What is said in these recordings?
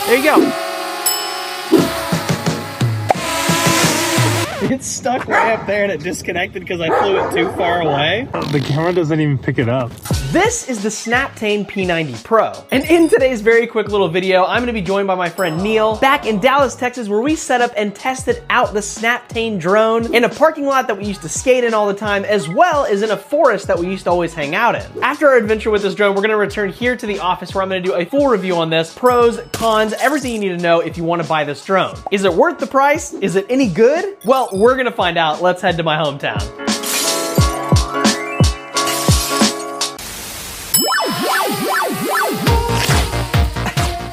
There you go. It's stuck way up there and it disconnected because I flew it too far away. The camera doesn't even pick it up. This is the Snaptain P30 Pro. And in today's very quick little video, I'm gonna be joined by my friend Neil back in Dallas, Texas, where we set up and tested out the Snaptain drone in a parking lot that we used to skate in all the time, as well as in a forest that we used to always hang out in. After our adventure with this drone, we're gonna return here to the office where I'm gonna do a full review on this, pros, cons, everything you need to know if you wanna buy this drone. Is it worth the price? Is it any good? Well, we're gonna find out. Let's head to my hometown.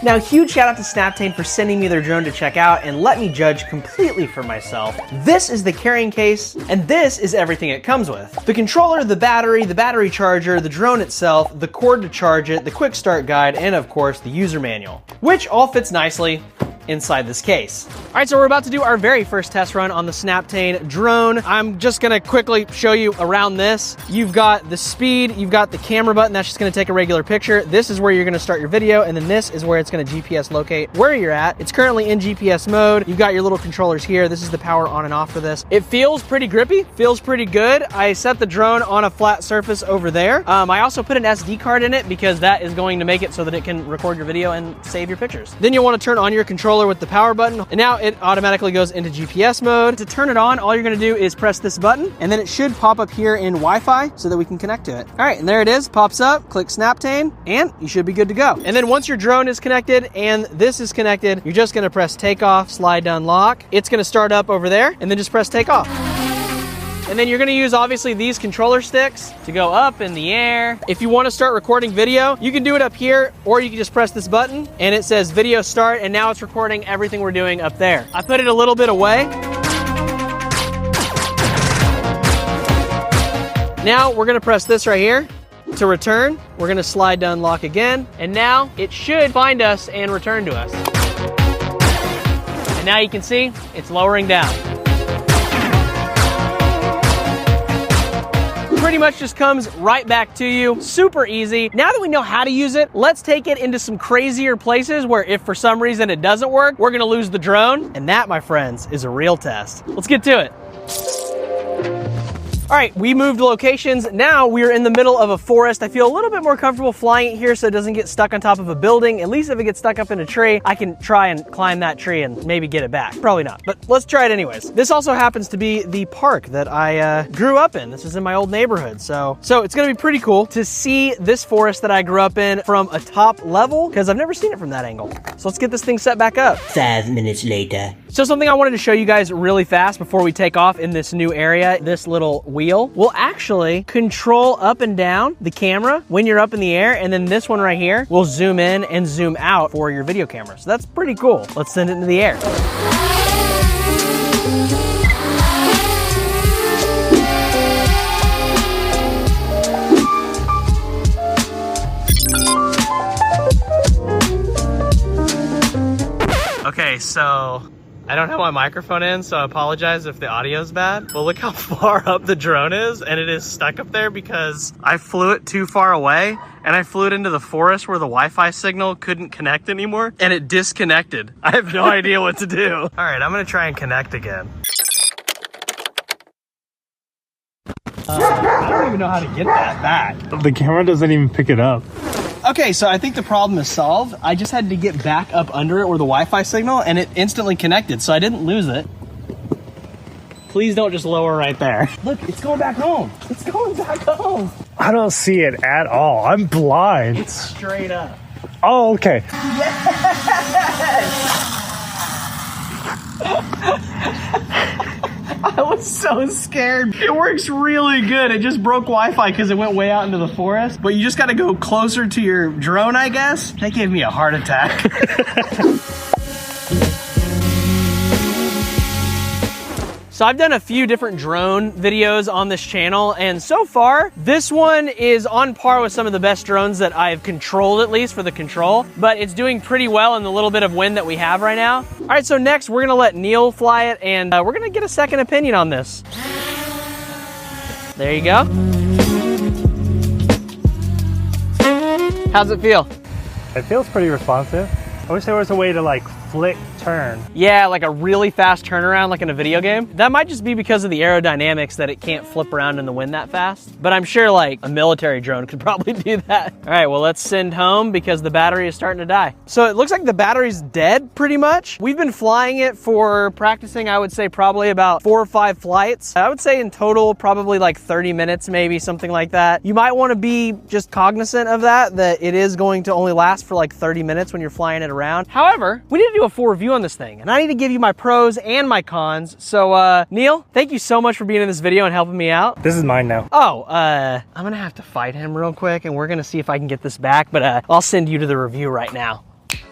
Now, huge shout out to Snaptain for sending me their drone to check out and let me judge completely for myself. This is the carrying case, and this is everything it comes with. The controller, the battery charger, the drone itself, the cord to charge it, the quick start guide, and of course, the user manual, which all fits nicely inside this case. All right, so we're about to do our very first test run on the Snaptain drone. I'm just gonna quickly show you around this. You've got the speed, you've got the camera button, that's just gonna take a regular picture. This is where you're gonna start your video, and then this is where it's gonna GPS locate where you're at. It's currently in GPS mode. You've got your little controllers here. This is the power on and off for this. It feels pretty grippy, feels pretty good. I set the drone on a flat surface over there. I also put an SD card in it because that is going to make it so that it can record your video and save your pictures. Then you'll wanna turn on your controller with the power button, and now it automatically goes into GPS mode. To turn it on, all you're gonna do is press this button, and then it should pop up here in Wi-Fi so that we can connect to it. All right, and there it is, pops up, click Snaptain, and you should be good to go. And then once your drone is connected and this is connected, you're just gonna press takeoff, slide to unlock. It's gonna start up over there, and then just press takeoff. And then you're gonna use, obviously, these controller sticks to go up in the air. If you wanna start recording video, you can do it up here, or you can just press this button, and it says video start, and now it's recording everything we're doing up there. I put it a little bit away. Now we're gonna press this right here to return. We're gonna slide to unlock again, and now it should find us and return to us. And now you can see it's lowering down. Pretty much just comes right back to you. Super easy. Now that we know how to use it, let's take it into some crazier places where if for some reason it doesn't work, we're gonna lose the drone. And that, my friends, is a real test. Let's get to it. All right, we moved locations. Now we're in the middle of a forest. I feel a little bit more comfortable flying it here so it doesn't get stuck on top of a building. At least if it gets stuck up in a tree, I can try and climb that tree and maybe get it back. Probably not, but let's try it anyways. This also happens to be the park that I grew up in. This is in my old neighborhood. So it's gonna be pretty cool to see this forest that I grew up in from a top level, because I've never seen it from that angle. So let's get this thing set back up. 5 minutes later. So something I wanted to show you guys really fast before we take off in this new area, this little wheel will actually control up and down the camera when you're up in the air, and then this one right here will zoom in and zoom out for your video camera. So that's pretty cool. Let's send it into the air. Okay, so I don't have my microphone in, so I apologize if the audio is bad. But look how far up the drone is, and it is stuck up there because I flew it too far away, and I flew it into the forest where the Wi-Fi signal couldn't connect anymore, and it disconnected. I have no idea what to do. All right, I'm gonna try and connect again. I don't even know how to get that back. The camera doesn't even pick it up. Okay, so I think the problem is solved. I just had to get back up under it where the Wi-Fi signal, and it instantly connected, so I didn't lose it. Please don't just lower right there. Look, it's going back home. It's going back home. I don't see it at all. I'm blind. It's straight up. Oh, okay. I was so scared. It works really good. It just broke Wi-Fi because it went way out into the forest. But you just got to go closer to your drone, I guess. That gave me a heart attack. So I've done a few different drone videos on this channel, and so far, this one is on par with some of the best drones that I've controlled, at least for the control, but it's doing pretty well in the little bit of wind that we have right now. All right, so next we're gonna let Neil fly it, and we're gonna get a second opinion on this. There you go. How's it feel? It feels pretty responsive. I wish there was a way to like flick turn. Yeah, like a really fast turnaround like in a video game. That might just be because of the aerodynamics that it can't flip around in the wind that fast. But I'm sure like a military drone could probably do that. All right, well, let's send home because the battery is starting to die. So it looks like the battery's dead pretty much. We've been flying it for practicing, I would say probably about 4 or 5 flights. I would say in total, probably like 30 minutes, maybe something like that. You might want to be just cognizant of that it is going to only last for like 30 minutes when you're flying it around. However, we need to do a full review on this thing, and I need to give you my pros and my cons. So Neil, thank you so much for being in this video and helping me out. This is mine now. Oh, I'm gonna have to fight him real quick, and we're gonna see if I can get this back, but I'll send you to the review right now.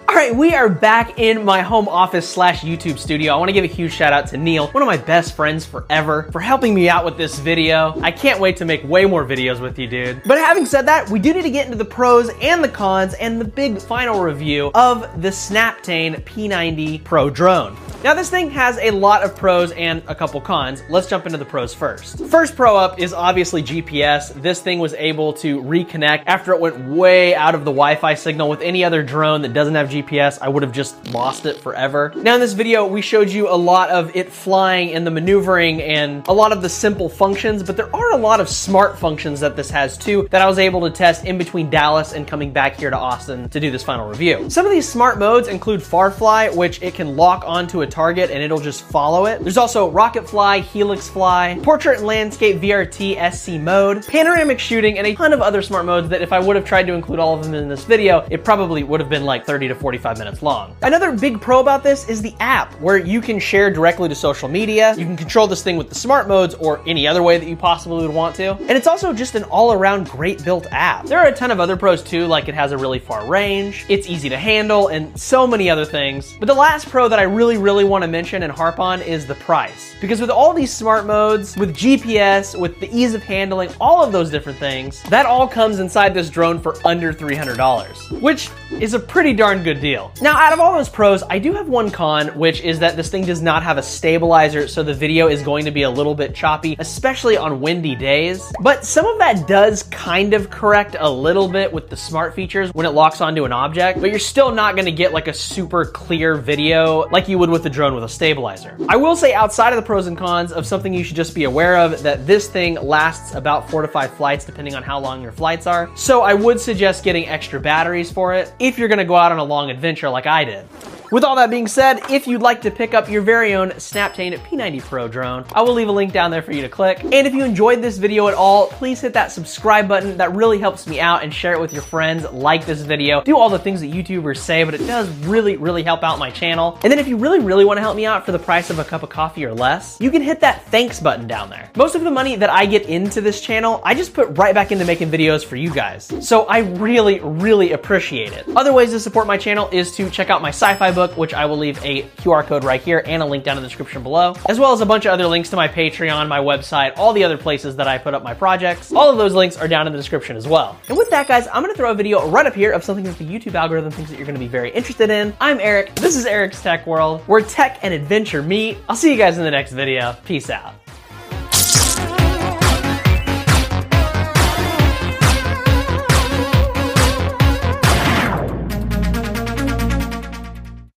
All right, we are back in my home office / YouTube studio. I want to give a huge shout out to Neil, one of my best friends forever, for helping me out with this video. I can't wait to make way more videos with you, dude. But having said that, we do need to get into the pros and the cons and the big final review of the Snaptain P30 Pro drone. Now, this thing has a lot of pros and a couple cons. Let's jump into the pros first. First pro up is obviously GPS. This thing was able to reconnect after it went way out of the Wi-Fi signal. With any other drone that doesn't have GPS, I would have just lost it forever. Now in this video, we showed you a lot of it flying and the maneuvering and a lot of the simple functions, but there are a lot of smart functions that this has too that I was able to test in between Dallas and coming back here to Austin to do this final review. Some of these smart modes include far fly, which it can lock onto a target and it'll just follow it. There's also rocket fly, helix fly, portrait and landscape VRT SC mode, panoramic shooting, and a ton of other smart modes that if I would have tried to include all of them in this video, it probably would have been like 30 to 45 minutes long. Another big pro about this is the app, where you can share directly to social media. You can control this thing with the smart modes or any other way that you possibly would want to. And it's also just an all-around great built app. There are a ton of other pros too, like it has a really far range, it's easy to handle, and so many other things. But the last pro that I really want to mention and harp on is the price. Because with all these smart modes, with GPS, with the ease of handling, all of those different things, that all comes inside this drone for under $300, which is a pretty darn good deal. Now, out of all those pros, I do have one con, which is that this thing does not have a stabilizer, so the video is going to be a little bit choppy, especially on windy days. But some of that does kind of correct a little bit with the smart features when it locks onto an object, but you're still not gonna get like a super clear video like you would with the drone with a stabilizer. I will say, outside of the pros and cons, of something you should just be aware of, that this thing lasts about 4 to 5 flights depending on how long your flights are. So I would suggest getting extra batteries for it if you're gonna go out on a long adventure like I did. With all that being said, if you'd like to pick up your very own Snaptain P30 Pro drone, I will leave a link down there for you to click. And if you enjoyed this video at all, please hit that subscribe button. That really helps me out, and share it with your friends. Like this video. Do all the things that YouTubers say, but it does really help out my channel. And then if you really want to help me out for the price of a cup of coffee or less, you can hit that thanks button down there. Most of the money that I get into this channel, I just put right back into making videos for you guys. So I really appreciate it. Other ways to support my channel is to check out my sci-fi book, which I will leave a QR code right here and a link down in the description below, as well as a bunch of other links to my Patreon, my website, all the other places that I put up my projects. All of those links are down in the description as well. And with that, guys, I'm gonna throw a video right up here of something that the YouTube algorithm thinks that you're gonna be very interested in. I'm Eric, this is Eric's Tech World, where tech and adventure meet. I'll see you guys in the next video. Peace out.